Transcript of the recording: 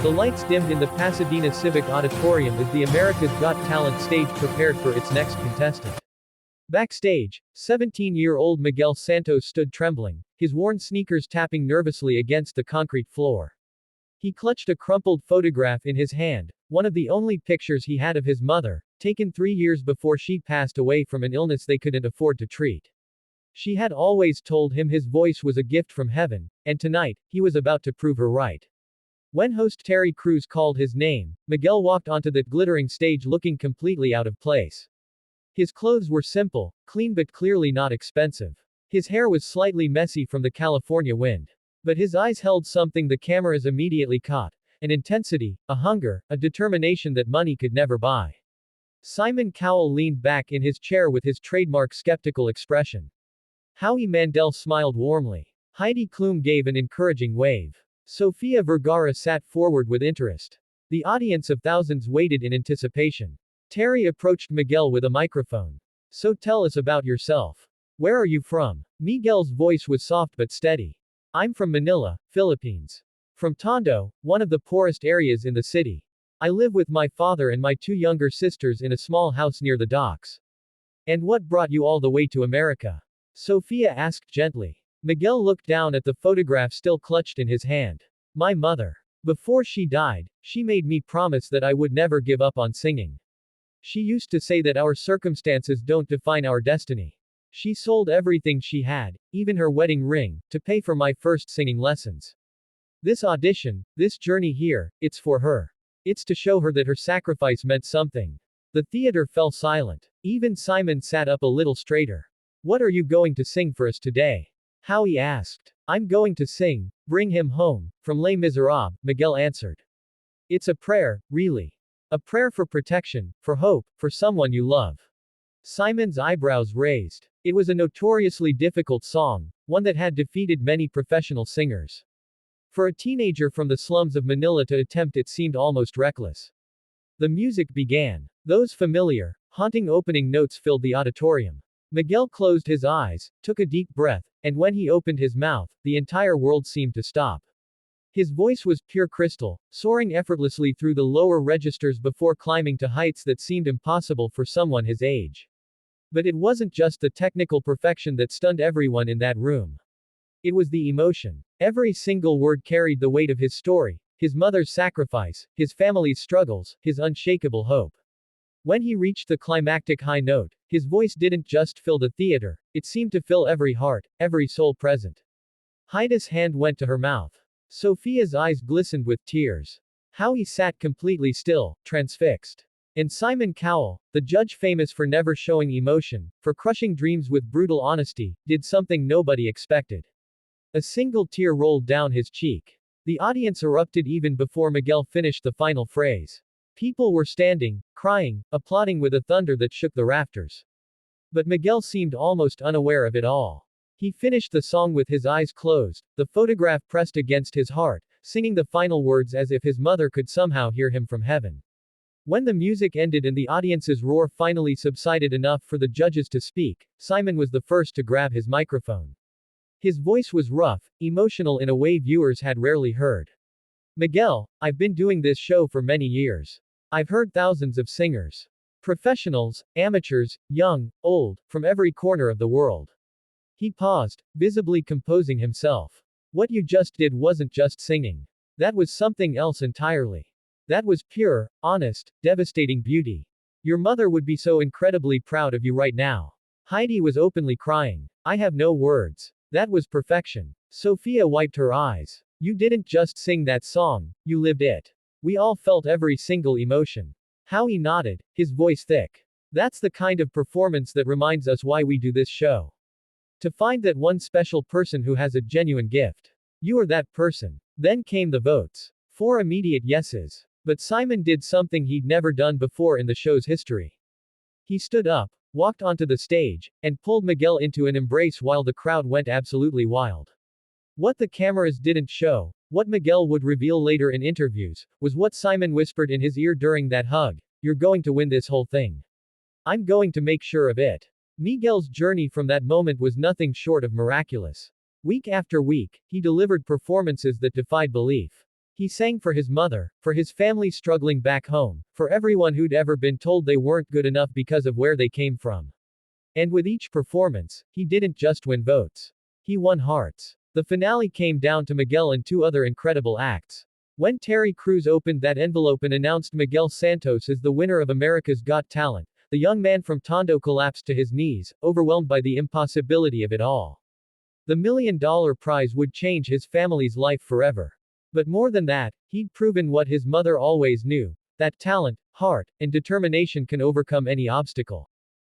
The lights dimmed in the Pasadena Civic Auditorium as the America's Got Talent stage prepared for its next contestant. Backstage, 17-year-old Miguel Santos stood trembling, his worn sneakers tapping nervously against the concrete floor. He clutched a crumpled photograph in his hand, one of the only pictures he had of his mother, taken 3 years before she passed away from an illness they couldn't afford to treat. She had always told him his voice was a gift from heaven, and tonight, he was about to prove her right. When host Terry Crews called his name, Miguel walked onto that glittering stage looking completely out of place. His clothes were simple, clean but clearly not expensive. His hair was slightly messy from the California wind. But his eyes held something the cameras immediately caught, an intensity, a hunger, a determination that money could never buy. Simon Cowell leaned back in his chair with his trademark skeptical expression. Howie Mandel smiled warmly. Heidi Klum gave an encouraging wave. Sofia Vergara sat forward with interest. The audience of thousands waited in anticipation. Terry approached Miguel with a microphone. So tell us about yourself. Where are you from? Miguel's voice was soft but steady. I'm from Manila, Philippines. From Tondo, one of the poorest areas in the city. I live with my father and my 2 younger sisters in a small house near the docks. And what brought you all the way to America? Sophia asked gently. Miguel looked down at the photograph still clutched in his hand. My mother. Before she died, she made me promise that I would never give up on singing. She used to say that our circumstances don't define our destiny. She sold everything she had, even her wedding ring, to pay for my first singing lessons. This audition, this journey here, it's for her. It's to show her that her sacrifice meant something. The theater fell silent. Even Simon sat up a little straighter. What are you going to sing for us today? Howie asked. I'm going to sing, Bring Him Home, from Les Miserables, Miguel answered. It's a prayer, really. A prayer for protection, for hope, for someone you love. Simon's eyebrows raised. It was a notoriously difficult song, one that had defeated many professional singers. For a teenager from the slums of Manila to attempt it seemed almost reckless. The music began. Those familiar, haunting opening notes filled the auditorium. Miguel closed his eyes, took a deep breath, and when he opened his mouth, the entire world seemed to stop. His voice was pure crystal, soaring effortlessly through the lower registers before climbing to heights that seemed impossible for someone his age. But it wasn't just the technical perfection that stunned everyone in that room. It was the emotion. Every single word carried the weight of his story, his mother's sacrifice, his family's struggles, his unshakable hope. When he reached the climactic high note, his voice didn't just fill the theater, it seemed to fill every heart, every soul present. Heidi's hand went to her mouth. Sophia's eyes glistened with tears. Howie sat completely still, transfixed. And Simon Cowell, the judge famous for never showing emotion, for crushing dreams with brutal honesty, did something nobody expected. A single tear rolled down his cheek. The audience erupted even before Miguel finished the final phrase. People were standing, crying, applauding with a thunder that shook the rafters. But Miguel seemed almost unaware of it all. He finished the song with his eyes closed, the photograph pressed against his heart, singing the final words as if his mother could somehow hear him from heaven. When the music ended and the audience's roar finally subsided enough for the judges to speak, Simon was the first to grab his microphone. His voice was rough, emotional in a way viewers had rarely heard. Miguel, I've been doing this show for many years. I've heard thousands of singers. Professionals, amateurs, young, old, from every corner of the world. He paused, visibly composing himself. What you just did wasn't just singing. That was something else entirely. That was pure, honest, devastating beauty. Your mother would be so incredibly proud of you right now. Heidi was openly crying. I have no words. That was perfection. Sophia wiped her eyes. You didn't just sing that song, you lived it. We all felt every single emotion. Howie nodded, his voice thick. That's the kind of performance that reminds us why we do this show. To find that one special person who has a genuine gift. You are that person. Then came the votes. 4 immediate yeses. But Simon did something he'd never done before in the show's history. He stood up, walked onto the stage, and pulled Miguel into an embrace while the crowd went absolutely wild. What the cameras didn't show, what Miguel would reveal later in interviews, was what Simon whispered in his ear during that hug. You're going to win this whole thing. I'm going to make sure of it. Miguel's journey from that moment was nothing short of miraculous. Week after week, he delivered performances that defied belief. He sang for his mother, for his family struggling back home, for everyone who'd ever been told they weren't good enough because of where they came from. And with each performance, he didn't just win votes. He won hearts. The finale came down to Miguel and two other incredible acts. When Terry Crews opened that envelope and announced Miguel Santos as the winner of America's Got Talent, the young man from Tondo collapsed to his knees, overwhelmed by the impossibility of it all. The $1 million prize would change his family's life forever. But more than that, he'd proven what his mother always knew, that talent, heart, and determination can overcome any obstacle.